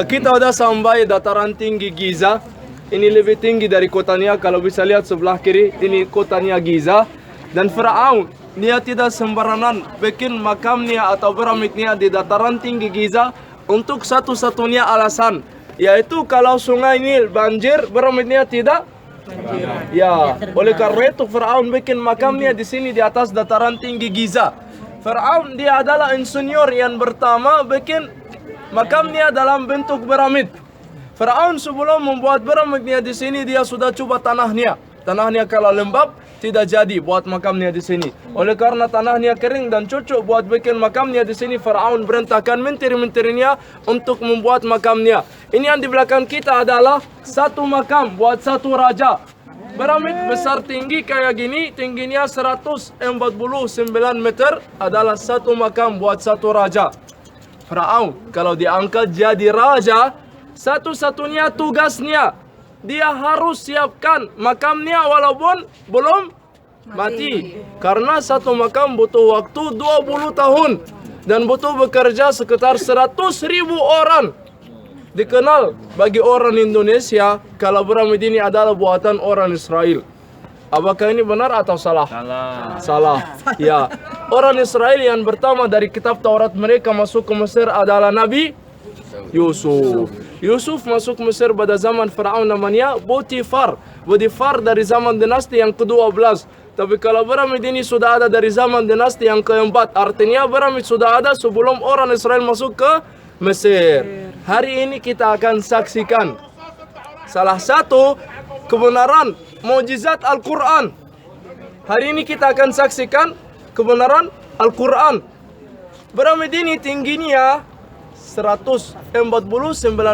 Kita udah sampai dataran tinggi Giza. Ini lebih tinggi dari kotanya. Kalau bisa lihat sebelah kiri, ini kotanya Giza. Dan Firaun, dia tidak sembarangan bikin makamnya atau piramidnya di dataran tinggi Giza untuk satu-satunya alasan, yaitu kalau sungai Nil banjir, piramidnya tidak. Ya, oleh karena itu Firaun bikin makamnya di sini di atas dataran tinggi Giza. Firaun dia adalah insinyur yang pertama bikin makamnya dalam bentuk piramid. Firaun sebelum membuat piramidnya di sini dia sudah coba tanahnya. Tanahnya kalau lembab tidak jadi buat makamnya di sini. Oleh karena tanahnya kering dan cocok buat bikin makamnya di sini, Firaun berintahkan menteri-menterinya untuk membuat makamnya. Ini yang di belakang kita adalah satu makam buat satu raja. Piramid besar tinggi kayak gini, tingginya 149 meter, adalah satu makam buat satu raja. Firaun kalau diangkat jadi raja, satu-satunya tugasnya dia harus siapkan makamnya walaupun belum mati. Karena satu makam butuh waktu 20 tahun dan butuh bekerja sekitar 100.000 orang. Dikenal bagi orang Indonesia kalau piramid ini adalah buatan orang Israel. Apakah ini benar atau salah? Salah. Ya. Orang Israel yang pertama dari kitab Taurat mereka masuk ke Mesir adalah Nabi Yusuf. Yusuf masuk Mesir pada zaman Firaun namanya Potifar. Potifar dari zaman dinasti yang ke-12. Tapi kalau piramid ini sudah ada dari zaman dinasti yang ke-4. Artinya piramid sudah ada sebelum orang Israel masuk ke Mesir. Hari ini kita akan saksikan salah satu kebenaran mukjizat Al-Quran. Hari ini kita akan saksikan kebenaran Al-Quran. Piramid ini tingginya 149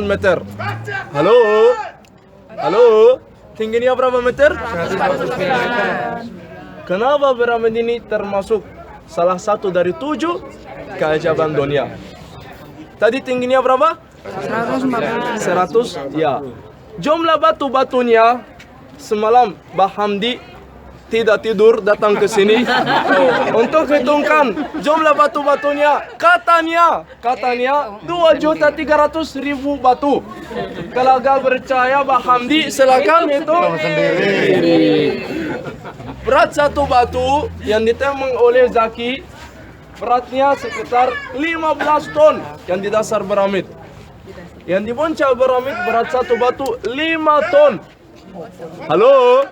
meter. Halo? Halo? Tingginya berapa meter? 149. Kenapa piramid ini termasuk salah satu dari 7 keajaiban dunia? Tadi tingginya berapa? 100. Ya. Jumlah batu-batunya semalam Bahamdi tidak tidur datang ke sini untuk hitungkan jumlah batu-batunya. Katanya 2.300.000 batu. Kalau gak percaya Bahamdi silakan hitung sendiri. Berat satu batu yang ditembak oleh Zaki beratnya sekitar 15 ton yang di dasar piramid. Yang di puncak piramid berat satu batu 5 ton. Halo?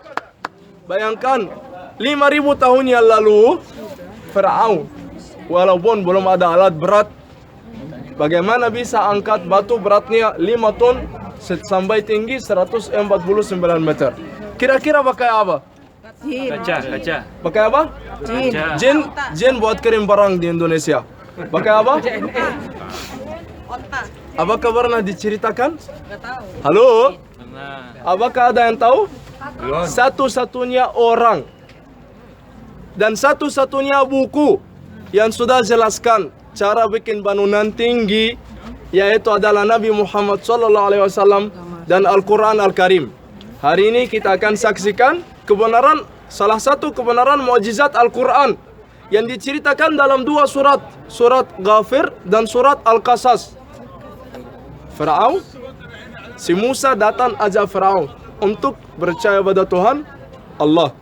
Bayangkan 5.000 tahun yang lalu Firaun walaupun belum ada alat berat, bagaimana bisa angkat batu beratnya 5 ton sampai tinggi 149 meter? Kira-kira pakai apa? Kaca. Pakai apa? Jin buat kirim barang di Indonesia. Pakai apa? Apakah pernah diceritakan? Halo? Apakah ada yang tahu? Satu-satunya orang dan satu-satunya buku yang sudah jelaskan cara bikin bangunan tinggi yaitu adalah Nabi Muhammad SAW dan Al-Quran Al-Karim. Hari ini kita akan saksikan kebenaran, salah satu kebenaran mukjizat Al-Quran yang diceritakan dalam 2 surat, surat Ghafir dan surat Al-Qasas. Firaun, si Musa datang ajak Firaun untuk percaya pada Tuhan Allah.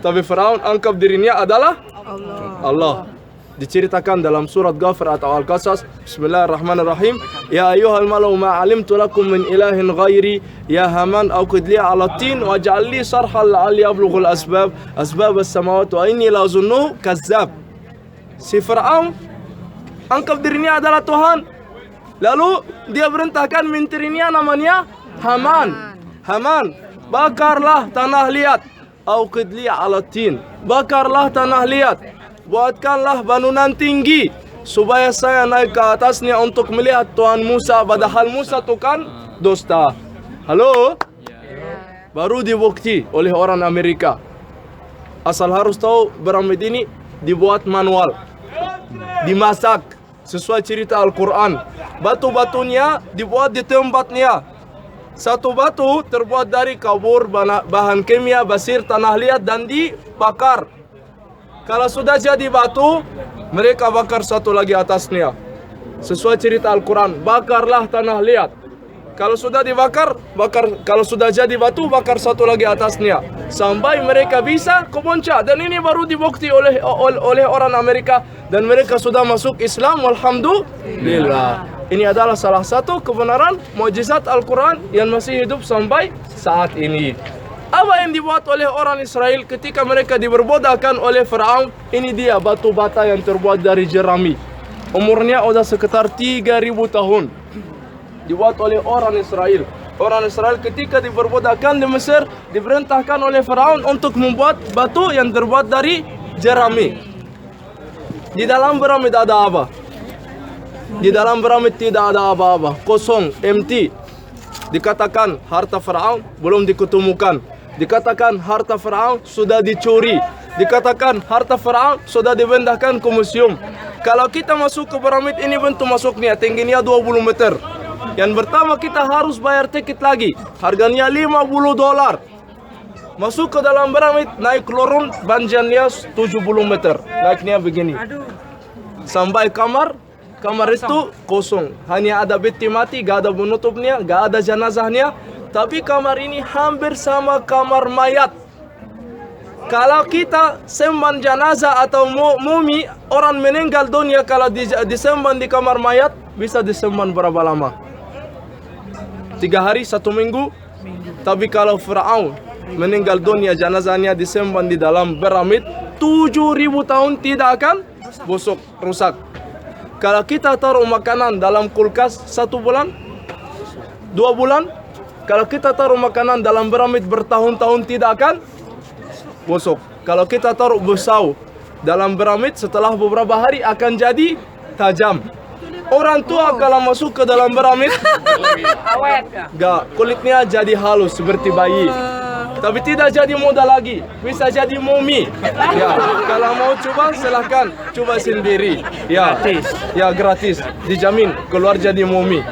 Tapi Firaun anggap dirinya adalah Allah. Diceritakan dalam surat Ghafir atau Al-Qasas. Bismillahirrahmanirrahim. Ya ayyuhal malau ma alimtu lakum min ilahin ghairi ya Haman awqid li ala tin waj'al li sarhan la'alli ablughul asbab as-samawati wa inni la azunnu kazzab. Si Firaun anggap dirinya adalah Tuhan. Lalu dia perintahkan menterinya namanya Haman. Haman, bakarlah tanah liat. Awqid li ala tin. Bakarlah tanah liat. Buatkanlah bangunan tinggi supaya saya naik ke atasnya untuk melihat Tuhan Musa, padahal Musa itu kan dusta. Halo? Baru dibukti oleh orang Amerika. Asal harus tahu piramid ini dibuat manual, dimasak sesuai cerita Al-Quran. Batu-batunya dibuat di tempatnya. Satu batu terbuat dari kabur, bahan kimia, pasir, tanah liat dan dibakar. Kalau sudah jadi batu, mereka bakar satu lagi atasnya. Sesuai cerita Al-Quran, bakarlah tanah liat. Kalau sudah dibakar, kalau sudah jadi batu, bakar satu lagi atasnya. Sampai mereka bisa kebonca. Dan ini baru dibukti oleh orang Amerika. Dan mereka sudah masuk Islam, walhamdulillah. Ini adalah salah satu kebenaran mukjizat Al-Quran yang masih hidup sampai saat ini. Apa yang dibuat oleh orang Israel ketika mereka diperbudakan oleh Firaun? Ini dia batu bata yang terbuat dari jerami. Umurnya sudah sekitar 3000 tahun. Dibuat oleh orang Israel. Orang Israel ketika diperbudakan di Mesir diperintahkan oleh Firaun untuk membuat batu yang terbuat dari jerami. Di dalam piramid ada apa? Di dalam piramid tidak ada apa-apa, kosong, empty. Dikatakan harta Firaun belum diketemukan. Dikatakan harta Firaun sudah dicuri. Dikatakan harta Firaun sudah dipindahkan ke museum. Kalau kita masuk ke piramid ini bentuk masuknya tingginya 20 meter. Yang pertama kita harus bayar tiket lagi. Harganya $50. Masuk ke dalam piramid, naik turun panjangnya 70 meter. Naiknya begini. Sampai kamar itu kosong. Hanya ada peti mati, gak ada penutupnya, gak ada jenazahnya. Tapi kamar ini hampir sama kamar mayat. Kalau kita sembah jenazah atau mumi, orang meninggal dunia kalau disembah di kamar mayat, bisa disembah berapa lama? 3 hari, 1 minggu. Tapi kalau Firaun meninggal dunia, jenazahnya disembah di dalam piramid, 7000 tahun tidak akan busuk, rusak. Kalau kita taruh makanan dalam kulkas 1 bulan, 2 bulan, kalau kita taruh makanan dalam piramid bertahun-tahun tidak akan busuk. Kalau kita taruh busau dalam piramid setelah beberapa hari akan jadi tajam. Orang tua kalau masuk ke dalam piramid, kulitnya jadi halus seperti bayi. Tapi tidak jadi muda lagi, bisa jadi mumi. Ya, kalau mau coba silahkan coba sendiri. Ya, gratis, dijamin keluar jadi mumi.